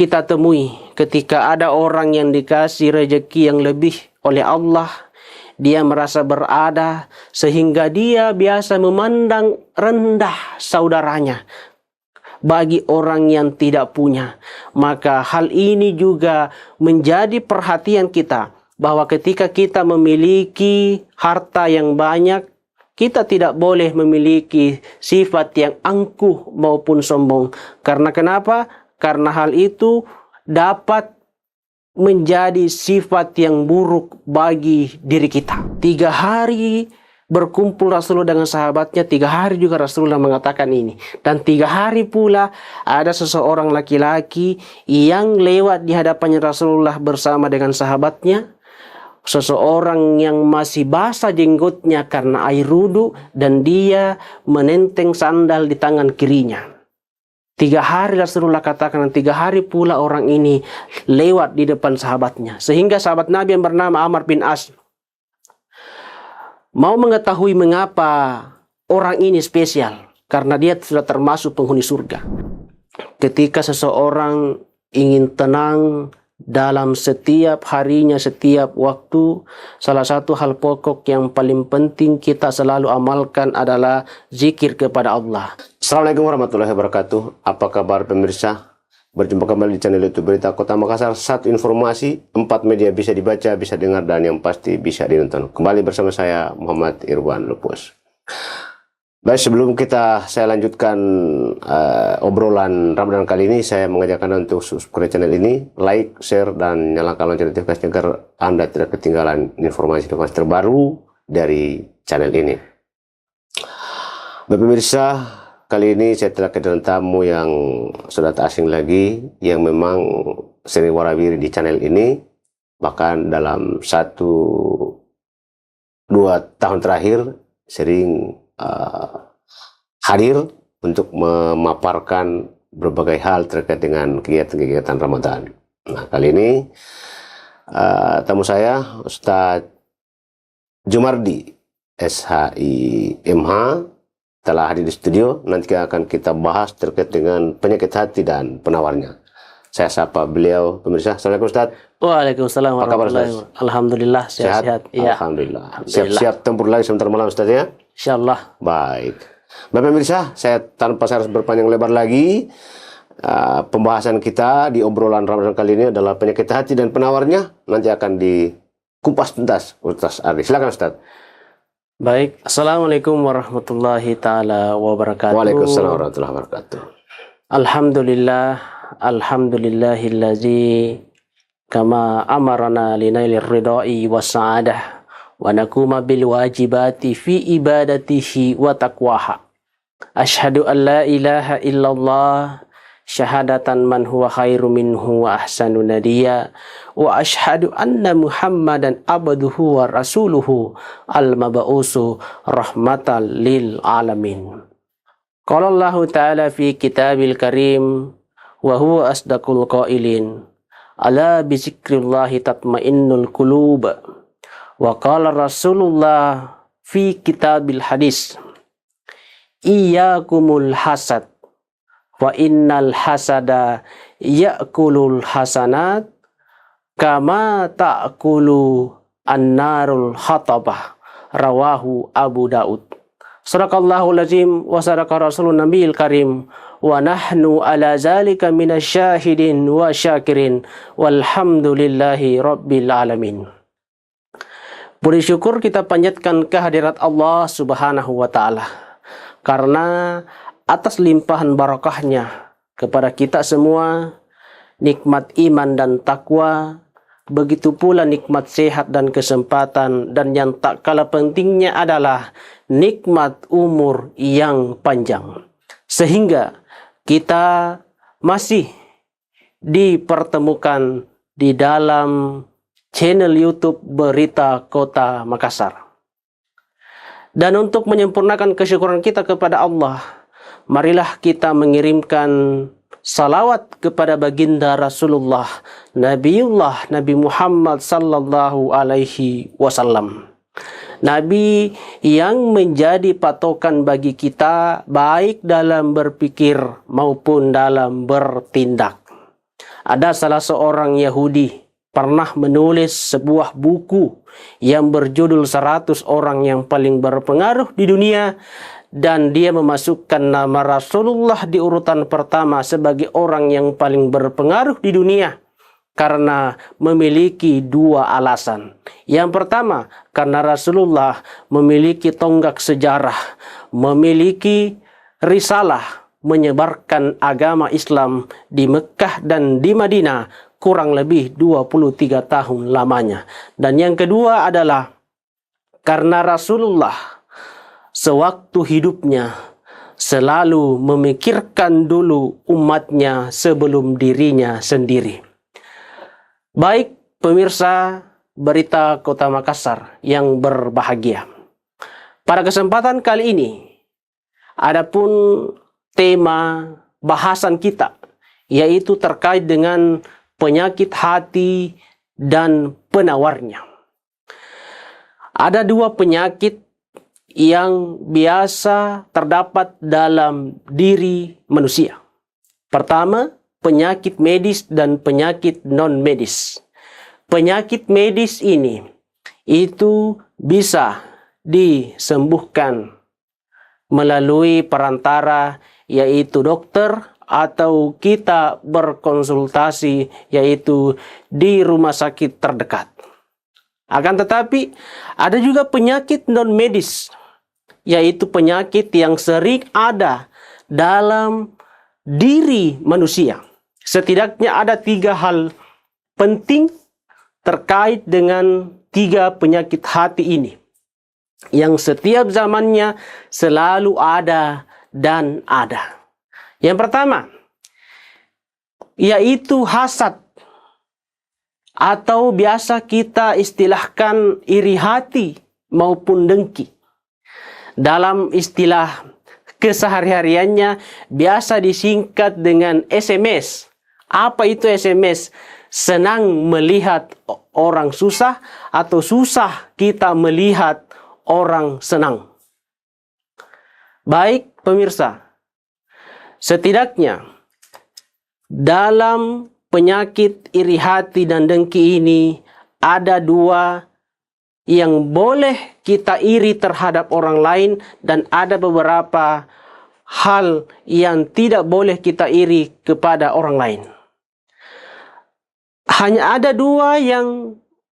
kita temui ketika ada orang yang dikasih rezeki yang lebih oleh Allah, dia merasa berada sehingga dia biasa memandang rendah saudaranya bagi orang yang tidak punya. Maka hal ini juga menjadi perhatian kita, bahwa ketika kita memiliki harta yang banyak, kita tidak boleh memiliki sifat yang angkuh maupun sombong. Karena kenapa? Karena hal itu dapat menjadi sifat yang buruk bagi diri kita. 3 hari berkumpul Rasulullah dengan sahabatnya, 3 hari juga Rasulullah mengatakan ini. Dan 3 hari pula ada seseorang laki-laki yang lewat di hadapannya Rasulullah bersama dengan sahabatnya. Seseorang yang masih basah jenggotnya karena air wudu, dan dia menenteng sandal di tangan kirinya. 3 hari Rasulullah katakan, 3 hari pula orang ini lewat di depan sahabatnya. Sehingga sahabat Nabi yang bernama Amr bin As mau mengetahui mengapa orang ini spesial, karena dia sudah termasuk penghuni surga. Ketika seseorang ingin tenang dalam setiap harinya, setiap waktu, salah satu hal pokok yang paling penting kita selalu amalkan adalah zikir kepada Allah. Assalamualaikum warahmatullahi wabarakatuh. Apa kabar pemirsa? Berjumpa kembali di channel YouTube Berita Kota Makassar. 1 informasi, 4 media bisa dibaca, bisa dengar, dan yang pasti bisa dinonton. Kembali bersama saya Muhammad Irwan Lupus. Baik, sebelum saya lanjutkan obrolan Ramadan kali ini, saya mengajak Anda untuk subscribe channel ini, like, share, dan nyalakan lonceng notifikasi agar Anda tidak ketinggalan informasi-informasi terbaru dari channel ini. Baik pemirsa, kali ini saya telah kedatangan tamu yang sudah tak asing lagi, yang memang sering warawiri di channel ini. Bahkan dalam 1-2 tahun terakhir sering hadir untuk memaparkan berbagai hal terkait dengan kegiatan-kegiatan Ramadan. Nah, kali ini tamu saya Ustadz Jumardi SHIMH telah hadir di studio. Nanti akan kita bahas terkait dengan penyakit hati dan penawarnya. Saya sapa beliau, pemirsa. Assalamualaikum Ustadz. Waalaikumsalam warahmatullahi wabarakatuh. Alhamdulillah sehat-sehat. Ya. Alhamdulillah. Siap-siap tempur lagi sebentar malam Ustadz ya. Insyaallah. Baik. Bapak pemirsa, saya tanpa harus berpanjang lebar lagi, pembahasan kita di obrolan Ramadan kali ini adalah penyakit hati dan penawarnya. Nanti akan dikupas tuntas Ustaz Ardi. Silakan Ustaz. Baik. Assalamualaikum warahmatullahi taala wabarakatuh. Waalaikumsalam warahmatullahi wabarakatuh. Alhamdulillah, alhamdulillahillazi kama amarana linailir ridai was-sa'adah wa nakuma bil wajibati fi ibadatihi wa taqwaha. Asyhadu an la ilaha illallah syahadatan man huwa khairu minhu wa ahsanu nadiya, wa asyhadu anna Muhammadan abduhu wa rasuluhu al-mab'usu rahmatan lil alamin. Qala Allah ta'ala fi kitabil karim wa huwa asdaqul qailin, ala bi zikrillahi tatmainnul qulub. Wa qala Rasulullah fi kitabil hadis, iyyakumul hasad wa innal hasada ya'kulul hasanat kama ta'kulu an-narul hatabah. Rawahu Abu Daud. Sadaqallahul azim wa sadaqa rasulun nabiyil karim wa nahnu ala zalika minasyahidin wa syakirin walhamdulillahi rabbil alamin. Puji syukur kita panjatkan kehadirat Allah Subhanahu wa ta'ala, karena atas limpahan barakahnya kepada kita semua, nikmat iman dan takwa, begitu pula nikmat sehat dan kesempatan, dan yang tak kalah pentingnya adalah nikmat umur yang panjang. Sehingga kita masih dipertemukan di dalam channel YouTube Berita Kota Makassar. Dan untuk menyempurnakan kesyukuran kita kepada Allah, marilah kita mengirimkan salawat kepada baginda Rasulullah Nabi Muhammad sallallahu alaihi wasallam. Nabi yang menjadi patokan bagi kita baik dalam berpikir maupun dalam bertindak. Ada salah seorang Yahudi pernah menulis sebuah buku yang berjudul 100 orang yang paling berpengaruh di dunia, dan dia memasukkan nama Rasulullah di urutan pertama sebagai orang yang paling berpengaruh di dunia karena memiliki dua alasan. Yang pertama, karena Rasulullah memiliki tonggak sejarah, memiliki risalah menyebarkan agama Islam di Mekah dan di Madinah kurang lebih 23 tahun lamanya. Dan yang kedua adalah karena Rasulullah sewaktu hidupnya selalu memikirkan dulu umatnya sebelum dirinya sendiri. Baik pemirsa Berita Kota Makassar yang berbahagia, pada kesempatan kali ini adapun tema bahasan kita yaitu terkait dengan penyakit hati dan penawarnya. Ada dua penyakit yang biasa terdapat dalam diri manusia. Pertama, penyakit medis dan penyakit non-medis. Penyakit medis ini itu bisa disembuhkan melalui perantara yaitu dokter, atau kita berkonsultasi yaitu di rumah sakit terdekat. Akan tetapi ada juga penyakit non-medis, yaitu penyakit yang sering ada dalam diri manusia. Setidaknya ada 3 hal penting terkait dengan 3 penyakit hati ini yang setiap zamannya selalu ada dan ada. Yang pertama yaitu hasad, atau biasa kita istilahkan iri hati maupun dengki. Dalam istilah kesehari-hariannya biasa disingkat dengan SMS. Apa itu SMS? Senang melihat orang susah, atau susah kita melihat orang senang. Baik pemirsa, setidaknya dalam penyakit iri hati dan dengki ini ada 2 yang boleh kita iri terhadap orang lain, dan ada beberapa hal yang tidak boleh kita iri kepada orang lain. Hanya ada 2 yang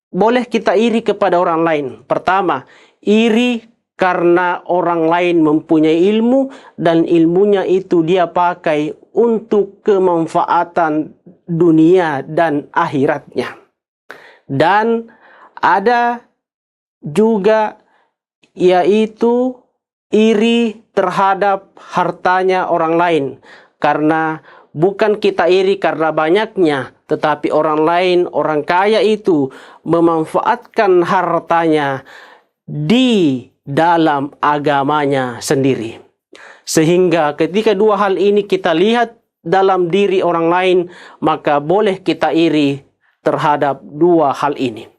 boleh kita iri kepada orang lain. Pertama, iri karena orang lain mempunyai ilmu dan ilmunya itu dia pakai untuk kemanfaatan dunia dan akhiratnya. Dan ada juga yaitu iri terhadap hartanya orang lain, karena bukan kita iri karena banyaknya, tetapi orang lain, orang kaya itu memanfaatkan hartanya di dalam agamanya sendiri. Sehingga ketika 2 hal ini kita lihat dalam diri orang lain, maka boleh kita iri terhadap 2 hal ini.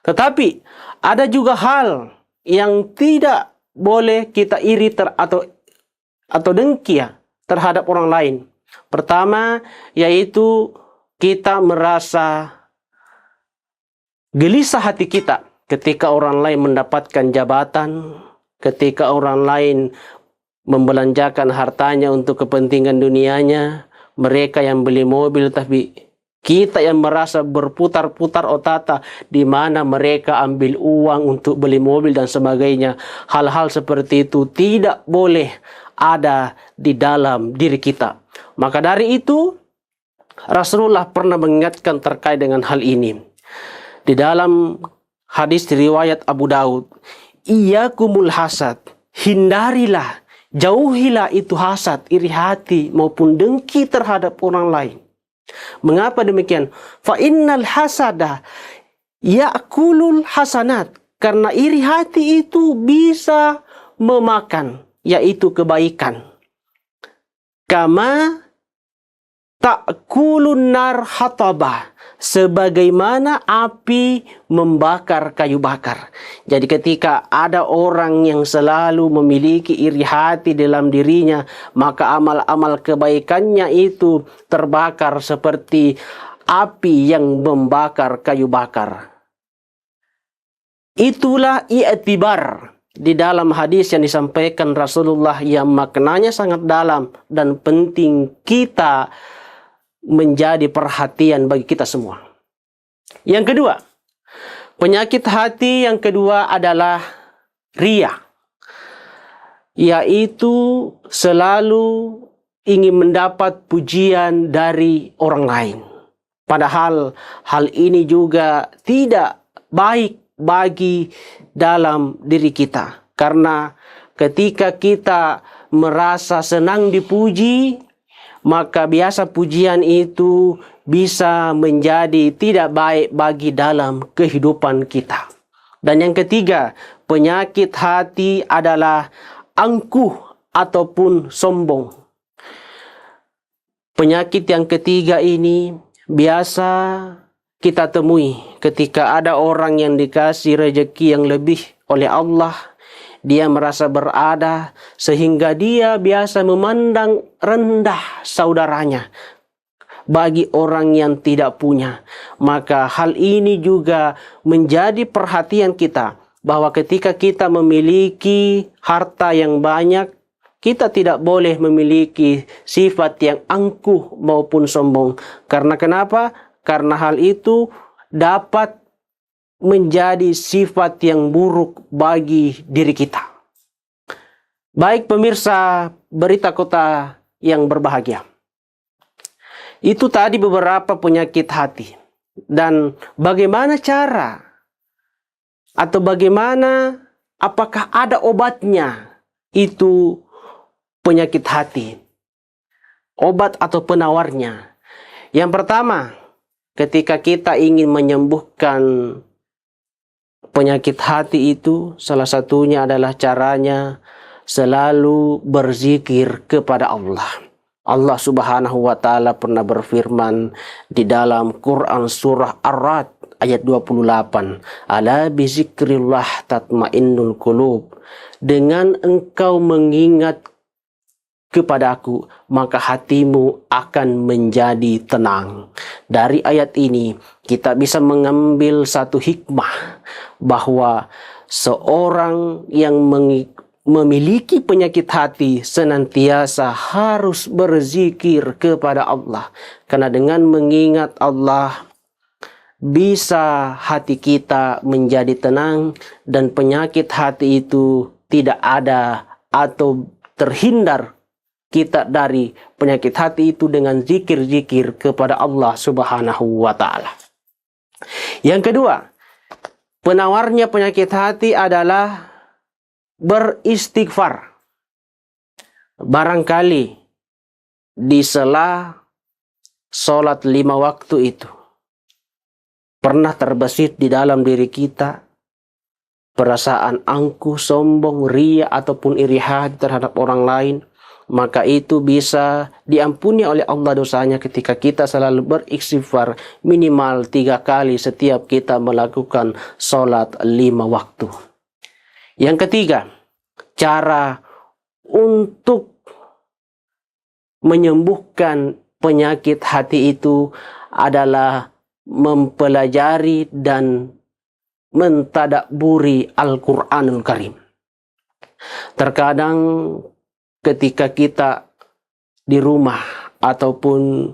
Tetapi ada juga hal yang tidak boleh kita iri atau dengki terhadap orang lain. Pertama yaitu kita merasa gelisah hati kita ketika orang lain mendapatkan jabatan, ketika orang lain membelanjakan hartanya untuk kepentingan dunianya, mereka yang beli mobil, tapi kita yang merasa berputar-putar otak di mana mereka ambil uang untuk beli mobil dan sebagainya. Hal-hal seperti itu tidak boleh ada di dalam diri kita. Maka dari itu Rasulullah pernah mengingatkan terkait dengan hal ini. Di dalam hadis riwayat Abu Daud, "Iyyakumul hasad," hindarilah, jauhilah itu hasad, iri hati maupun dengki terhadap orang lain. Mengapa demikian? Fa innal hasada ya'kulul hasanat. Karena iri hati itu bisa memakan, yaitu kebaikan. Kama ta'kulun nar hatabah, sebagaimana api membakar kayu bakar. Jadi ketika ada orang yang selalu memiliki iri hati dalam dirinya, maka amal-amal kebaikannya itu terbakar seperti api yang membakar kayu bakar. Itulah i'tibar di dalam hadis yang disampaikan Rasulullah yang maknanya sangat dalam dan penting kita menjadi perhatian bagi kita semua. Yang kedua, penyakit hati yang kedua adalah riya, yaitu selalu ingin mendapat pujian dari orang lain. Padahal hal ini juga tidak baik bagi dalam diri kita. Karena ketika kita merasa senang dipuji, maka biasa pujian itu bisa menjadi tidak baik bagi dalam kehidupan kita. Dan yang ketiga, penyakit hati adalah angkuh ataupun sombong. Penyakit yang ketiga ini biasa kita temui ketika ada orang yang dikasih rezeki yang lebih oleh Allah. Dia merasa berada sehingga dia biasa memandang rendah saudaranya bagi orang yang tidak punya. Maka hal ini juga menjadi perhatian kita bahwa ketika kita memiliki harta yang banyak, kita tidak boleh memiliki sifat yang angkuh maupun sombong. Karena kenapa? Karena hal itu dapat menjadi sifat yang buruk bagi diri kita. Baik pemirsa Berita Kota yang berbahagia. Itu tadi beberapa penyakit hati. Dan bagaimana cara atau bagaimana apakah ada obatnya itu penyakit hati? Obat atau penawarnya. Yang pertama, ketika kita ingin menyembuhkan penyakit hati itu, salah satunya adalah caranya selalu berzikir kepada Allah. Allah Subhanahu wa Ta'ala pernah berfirman di dalam Quran surah Ar-Ra'd ayat 28, "Ala bizikrillah tatmainnul qulub." Dengan engkau mengingat kepadaku, maka hatimu akan menjadi tenang. Dari ayat ini kita bisa mengambil satu hikmah bahwa seorang yang memiliki penyakit hati senantiasa harus berzikir kepada Allah. Karena dengan mengingat Allah bisa hati kita menjadi tenang dan penyakit hati itu tidak ada atau terhindar kita dari penyakit hati itu dengan zikir-zikir kepada Allah Subhanahu wa Ta'ala. Yang kedua, penawarnya penyakit hati adalah beristighfar. Barangkali di sela sholat 5 waktu itu pernah terbesit di dalam diri kita perasaan angkuh, sombong, riya ataupun iri hati terhadap orang lain. Maka itu bisa diampuni oleh Allah dosanya ketika kita selalu beristighfar minimal 3 kali setiap kita melakukan sholat 5 waktu. Yang ketiga, cara untuk menyembuhkan penyakit hati itu adalah mempelajari dan mentadaburi Al-Quranul Karim. Terkadang ketika kita di rumah ataupun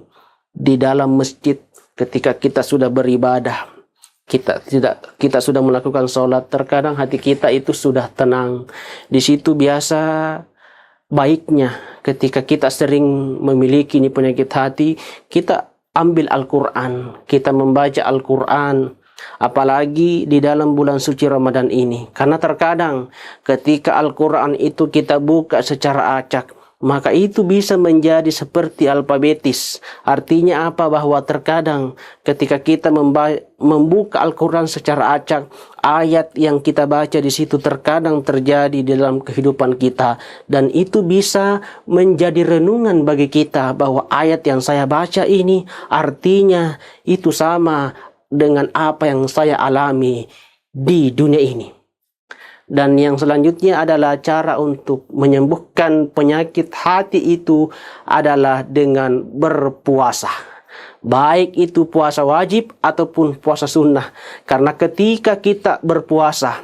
di dalam masjid, ketika kita sudah beribadah, kita sudah melakukan sholat, terkadang hati kita itu sudah tenang. Di situ biasa baiknya ketika kita sering memiliki ini penyakit hati, kita ambil Al-Quran, kita membaca Al-Quran. Apalagi di dalam bulan suci Ramadan ini. Karena terkadang ketika Al-Quran itu kita buka secara acak, maka itu bisa menjadi seperti alfabetis. Artinya apa? Bahwa terkadang ketika kita membuka Al-Quran secara acak, ayat yang kita baca di situ terkadang terjadi di dalam kehidupan kita. Dan itu bisa menjadi renungan bagi kita bahwa ayat yang saya baca ini artinya itu sama dengan apa yang saya alami di dunia ini. Dan yang selanjutnya adalah cara untuk menyembuhkan penyakit hati itu adalah dengan berpuasa. baik itu puasa wajib ataupun puasa sunnah. Karena ketika kita berpuasa,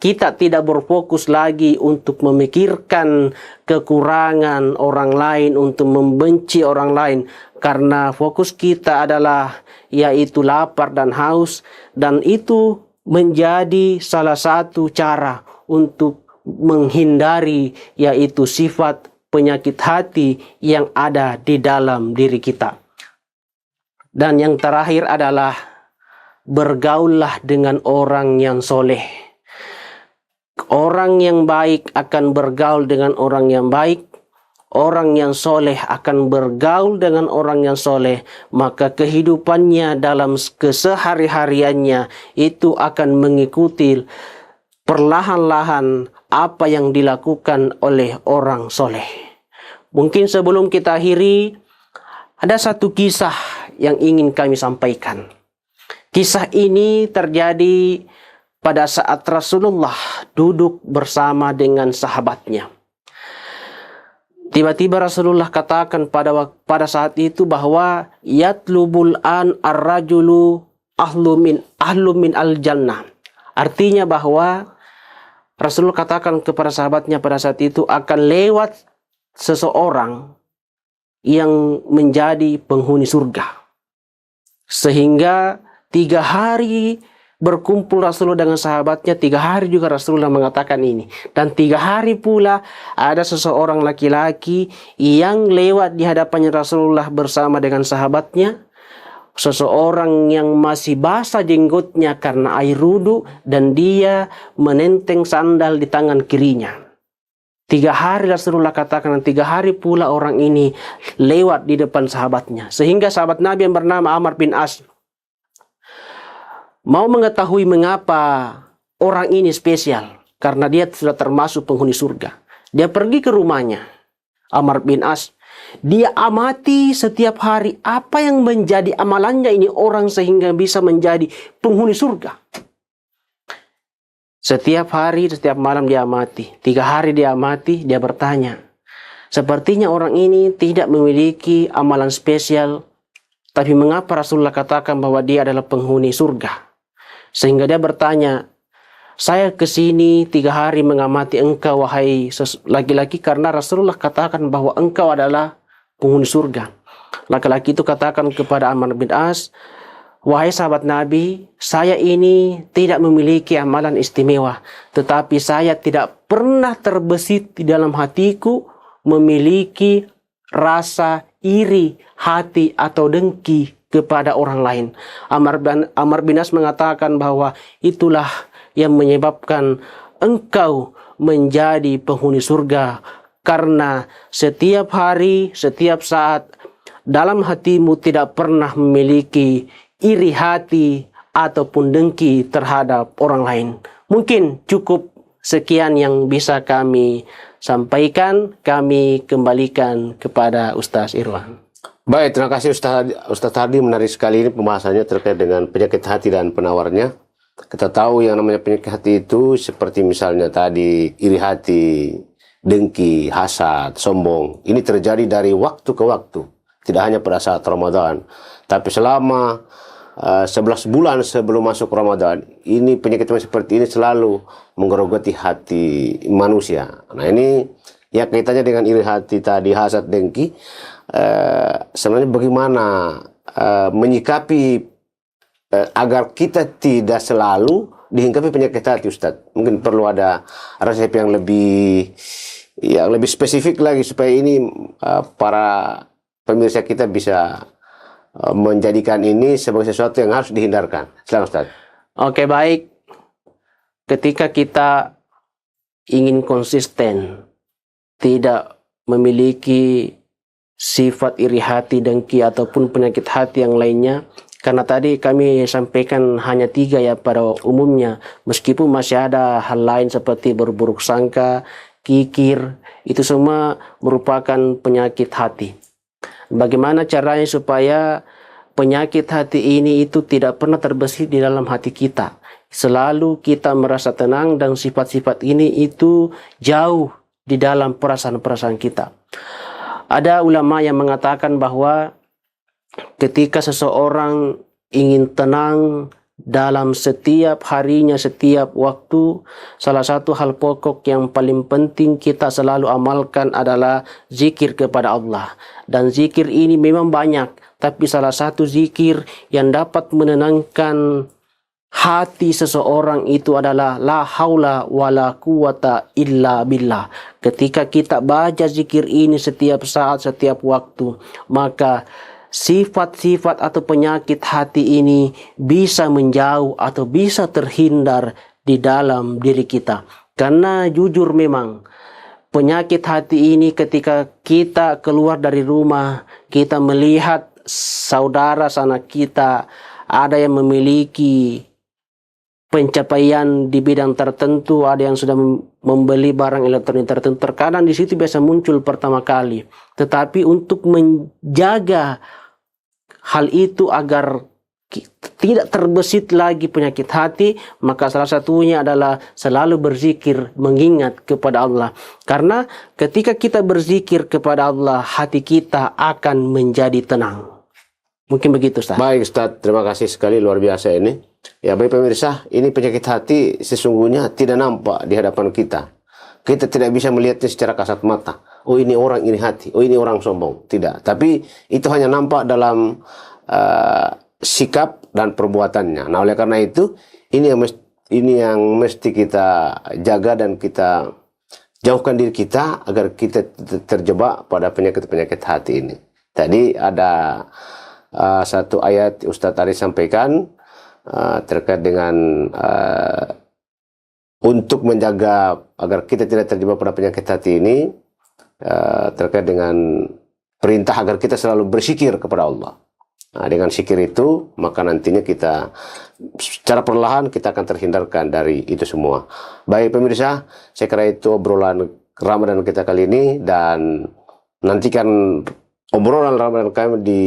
kita tidak berfokus lagi untuk memikirkan kekurangan orang lain, untuk membenci orang lain. Karena fokus kita adalah yaitu lapar dan haus. Dan itu menjadi salah satu cara untuk menghindari yaitu sifat penyakit hati yang ada di dalam diri kita. Dan yang terakhir adalah bergaullah dengan orang yang soleh. Orang yang baik akan bergaul dengan orang yang baik. Orang yang soleh akan bergaul dengan orang yang soleh. Maka kehidupannya dalam kesehari-hariannya itu akan mengikuti perlahan-lahan apa yang dilakukan oleh orang soleh. Mungkin sebelum kita akhiri, ada satu kisah yang ingin kami sampaikan. Kisah ini terjadi pada saat Rasulullah duduk bersama dengan sahabatnya. Tiba-tiba Rasulullah katakan pada saat itu bahwa yatlubul an ar-rajulu ahlu min al-jannah. Artinya bahwa Rasulullah katakan kepada sahabatnya pada saat itu akan lewat seseorang yang menjadi penghuni surga. Sehingga 3 hari berkumpul Rasulullah dengan sahabatnya, 3 hari juga Rasulullah mengatakan ini. Dan 3 hari pula ada seseorang laki-laki yang lewat di hadapannya Rasulullah bersama dengan sahabatnya. Seseorang yang masih basah jenggotnya karena air wudu dan dia menenteng sandal di tangan kirinya. 3 hari Rasulullah katakan, 3 hari pula orang ini lewat di depan sahabatnya. Sehingga sahabat Nabi yang bernama Amr bin As mau mengetahui mengapa orang ini spesial. Karena dia sudah termasuk penghuni surga. Dia pergi ke rumahnya, Amr bin As. Dia amati setiap hari apa yang menjadi amalannya ini orang sehingga bisa menjadi penghuni surga. Setiap hari, setiap malam dia amati. 3 hari dia amati, dia bertanya. Sepertinya orang ini tidak memiliki amalan spesial. Tapi mengapa Rasulullah katakan bahwa dia adalah penghuni surga? Sehingga dia bertanya, saya kesini 3 hari mengamati engkau wahai laki-laki karena Rasulullah katakan bahwa engkau adalah penghuni surga. Laki-laki itu katakan kepada Amr bin As, wahai sahabat Nabi, saya ini tidak memiliki amalan istimewa. Tetapi saya tidak pernah terbesit di dalam hatiku memiliki rasa iri hati atau dengki kepada orang lain. Amr bin As mengatakan bahwa itulah yang menyebabkan engkau menjadi penghuni surga. Karena setiap hari, setiap saat dalam hatimu tidak pernah memiliki iri hati ataupun dengki terhadap orang lain. Mungkin cukup sekian yang bisa kami sampaikan. Kami kembalikan kepada Ustaz Irwan. Baik, terima kasih Ustaz Hardi. Menarik sekali ini pembahasannya terkait dengan penyakit hati dan penawarnya. Kita tahu yang namanya penyakit hati itu seperti misalnya tadi iri hati, dengki, hasad, sombong. Ini terjadi dari waktu ke waktu. Tidak hanya pada saat Ramadan, tapi selama 11 bulan sebelum masuk Ramadan, ini penyakit seperti ini selalu menggerogoti hati manusia. Nah ini ya kaitannya dengan iri hati tadi, hasad, dengki. Sebenarnya bagaimana menyikapi agar kita tidak selalu dihinggapi penyakit hati, Ustadz? Mungkin perlu ada resep yang lebih spesifik lagi supaya ini para pemirsa kita bisa menjadikan ini sebagai sesuatu yang harus dihindarkan. Silakan, Ustadz. Oke, baik. Ketika kita ingin konsisten, tidak memiliki sifat iri hati, dengki ataupun penyakit hati yang lainnya, karena tadi kami sampaikan hanya 3 ya pada umumnya, meskipun masih ada hal lain seperti berburuk sangka, kikir, itu semua merupakan penyakit hati. Bagaimana caranya supaya penyakit hati ini itu tidak pernah terbesit di dalam hati kita? Selalu kita merasa tenang dan sifat-sifat ini itu jauh di dalam perasaan-perasaan kita. Ada ulama yang mengatakan bahwa ketika seseorang ingin tenang dalam setiap harinya, setiap waktu, salah satu hal pokok yang paling penting kita selalu amalkan adalah zikir kepada Allah. Dan zikir ini memang banyak, tapi salah satu zikir yang dapat menenangkan hati seseorang itu adalah la haula wala quwata illa billah. Ketika kita baca zikir ini setiap saat, setiap waktu, maka sifat-sifat atau penyakit hati ini bisa menjauh atau bisa terhindar di dalam diri kita. Karena jujur memang penyakit hati ini ketika kita keluar dari rumah, kita melihat saudara sanak kita ada yang memiliki pencapaian di bidang tertentu, ada yang sudah membeli barang elektronik tertentu. Terkadang di situ biasa muncul pertama kali. Tetapi untuk menjaga hal itu agar tidak terbesit lagi penyakit hati, maka salah satunya adalah selalu berzikir, mengingat kepada Allah. Karena ketika kita berzikir kepada Allah, hati kita akan menjadi tenang. Mungkin begitu, Ustaz. Baik, Ustaz. Terima kasih sekali, luar biasa ini. Ya, baik pemirsa, ini penyakit hati sesungguhnya tidak nampak di hadapan kita. Kita tidak bisa melihatnya secara kasat mata. Oh, ini orang, ini hati. Oh, ini orang sombong. Tidak. Tapi itu hanya nampak dalam sikap dan perbuatannya. Nah, oleh karena itu, ini yang mesti kita jaga dan kita jauhkan diri kita agar kita terjebak pada penyakit-penyakit hati ini. Tadi ada satu ayat Ustadz Ari sampaikan terkait dengan untuk menjaga agar kita tidak terjebak pada penyakit hati ini, terkait dengan perintah agar kita selalu berzikir kepada Allah. Nah, dengan zikir itu maka nantinya kita secara perlahan kita akan terhindarkan dari itu semua. Baik pemirsa, saya kira itu obrolan Ramadan kita kali ini, dan nantikan obrolan Ramadan kami di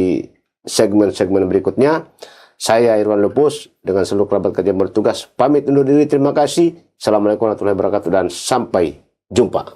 segmen-segmen berikutnya. Saya Irwan Lupus dengan seluruh kerabat kerja bertugas pamit undur diri. Terima kasih. Assalamualaikum warahmatullahi wabarakatuh dan sampai jumpa.